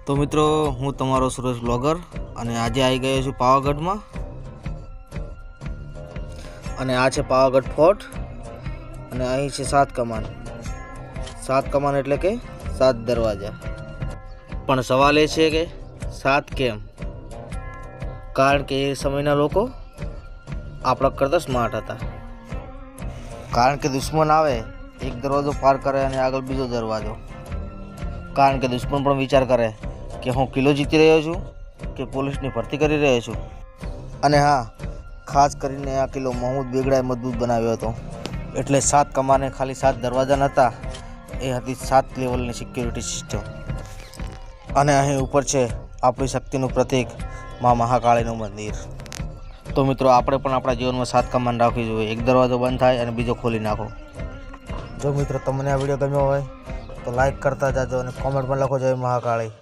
તો મિત્રો હું તમારો સુરેશ બ્લોગર અને આજે આવી ગયો છું પાવાગઢમાં અને આ છે પાવાગઢ ફોર્ટ અને અહીં છે સાત કમાન એટલે કે 7 દરવાજા। પણ સવાલ એ છે કે 7 કેમ? કારણ કે એ સમયના લોકો આપણા કરતાં સ્માર્ટ હતા। કારણ કે દુશ્મન આવે એક દરવાજો પાર કરે અને આગળ બીજો દરવાજો। કારણ કે દુશ્મન પણ વિચાર કરે કે હું કિલ્લો જીતી રહ્યો છું કે પોલીસની ભરતી કરી રહ્યો છું। અને હા, ખાસ કરીને આ કિલ્લો મહમૂદ બેગડાએ મજબૂત બનાવ્યો હતો। એટલે 7 કમાને ખાલી 7 દરવાજા નહોતા, એ હતી 7 લેવલની સિક્યુરિટી સિસ્ટમ। અને અહીં ઉપર છે આપણી શક્તિનું પ્રતીક મા મહાકાળીનું મંદિર। તો મિત્રો આપણે પણ આપણા જીવનમાં 7 કમાન રાખવી જોઈએ, એક દરવાજો બંધ થાય અને બીજો ખોલી નાખો। જો મિત્રો તમને આ વિડીયો ગમ્યો હોય તો લાઈક કરતા જાજો અને કોમેન્ટમાં લખો જય મહાકાળી।